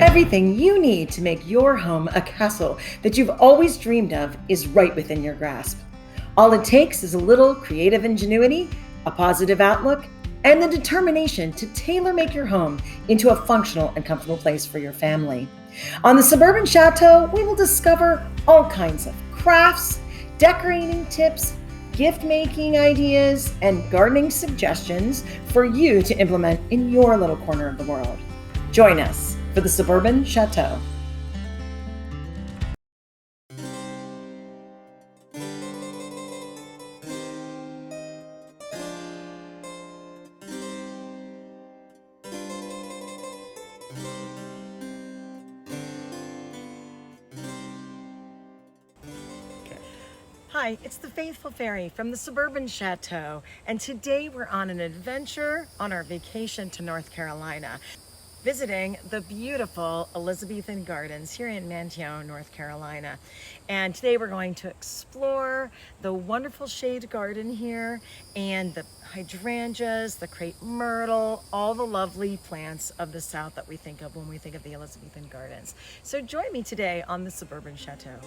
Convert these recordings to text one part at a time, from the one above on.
Everything you need to make your home a castle that you've always dreamed of is right within your grasp. All it takes is a little creative ingenuity, a positive outlook, and the determination to tailor make your home into a functional and comfortable place for your family. On the Suburban Chateau, we will discover all kinds of crafts, decorating tips, gift making ideas, and gardening suggestions for you to implement in your little corner of the world. Join us for the Suburban Chateau. Hi, it's the Faithful Fairy from the Suburban Chateau, and today we're on an adventure on our vacation to North Carolina, visiting the beautiful Elizabethan Gardens here in Manteo, North Carolina. And today we're going to explore the wonderful shade garden here and the hydrangeas, the crepe myrtle, all the lovely plants of the South that we think of when we think of the Elizabethan Gardens. So join me today on the Suburban Chateau.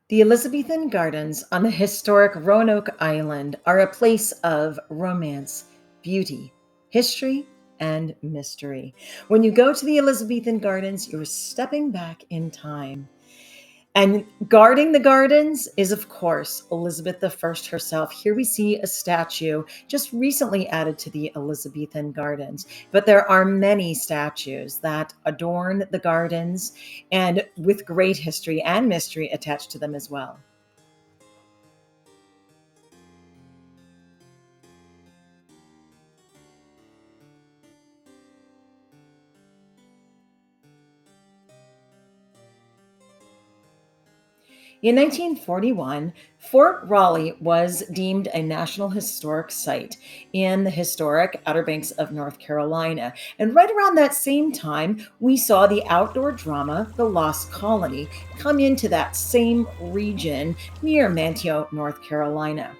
The Elizabethan Gardens on the historic Roanoke Island are a place of romance, beauty, history, and mystery. When you go to the Elizabethan Gardens, you're stepping back in time. And guarding the gardens is, of course, Elizabeth I herself. Here we see a statue just recently added to the Elizabethan Gardens. But there are many statues that adorn the gardens and with great history and mystery attached to them as well. In 1941, Fort Raleigh was deemed a National Historic Site in the historic Outer Banks of North Carolina. And right around that same time, we saw the outdoor drama, The Lost Colony, come into that same region near Manteo, North Carolina.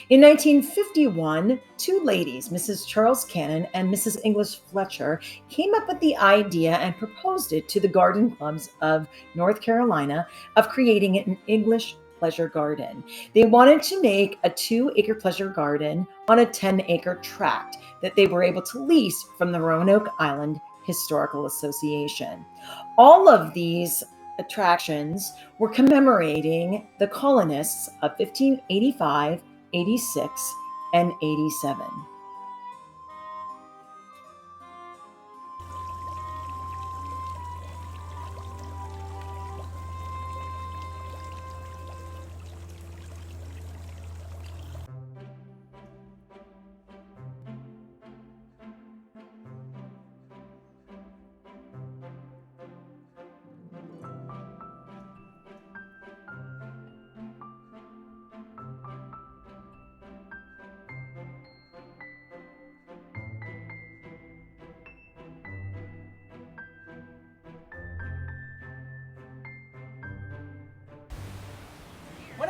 In 1951, two ladies, Mrs. Charles Cannon and Mrs. English Fletcher, came up with the idea and proposed it to the garden clubs of North Carolina of creating an English pleasure garden. They wanted to make a 2-acre pleasure garden on a 10-acre tract that they were able to lease from the Roanoke Island Historical Association. All of these attractions were commemorating the colonists of 1585, 86, and 87.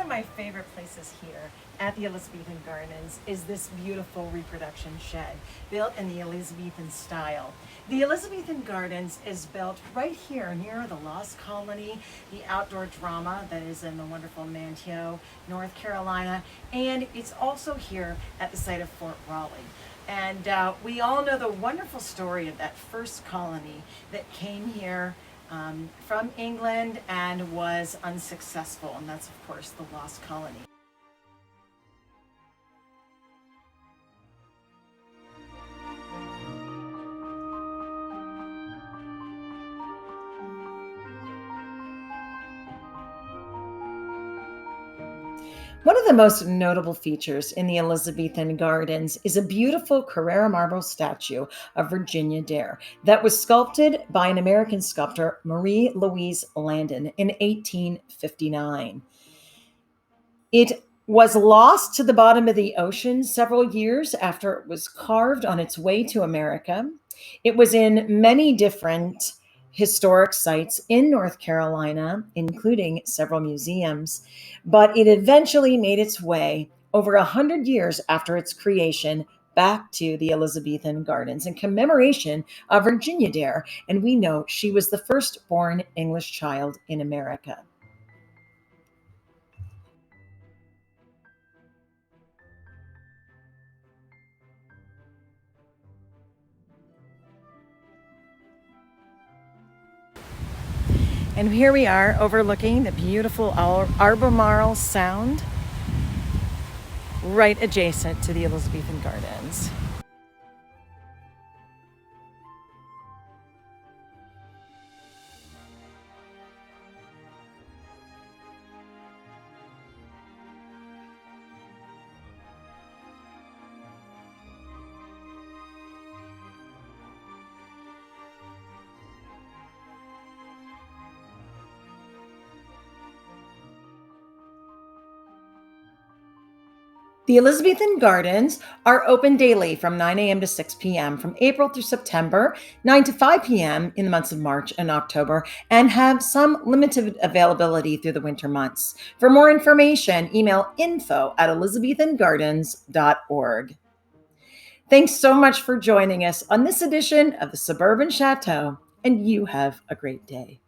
of my favorite places here at the Elizabethan Gardens is this beautiful reproduction shed built in the Elizabethan style. The Elizabethan Gardens is built right here near the Lost Colony, the outdoor drama that is in the wonderful Manteo, North Carolina, and it's also here at the site of Fort Raleigh. And we all know the wonderful story of that first colony that came here from England and was unsuccessful, and that's of course the Lost Colony. One of the most notable features in the Elizabethan Gardens is a beautiful Carrara marble statue of Virginia Dare that was sculpted by an American sculptor, Marie Louise Landon, in 1859. It was lost to the bottom of the ocean several years after it was carved on its way to America. It was in many different historic sites in North Carolina, including several museums, but it eventually made its way over 100 years after its creation back to the Elizabethan Gardens in commemoration of Virginia Dare. And we know she was the first born English child in America. And here we are overlooking the beautiful Albemarle Sound, right adjacent to the Elizabethan Gardens. The Elizabethan Gardens are open daily from 9 a.m. to 6 p.m. from April through September, 9 to 5 p.m. in the months of March and October, and have some limited availability through the winter months. For more information, email info@elizabethangardens.org. Thanks so much for joining us on this edition of the Suburban Chateau, and you have a great day.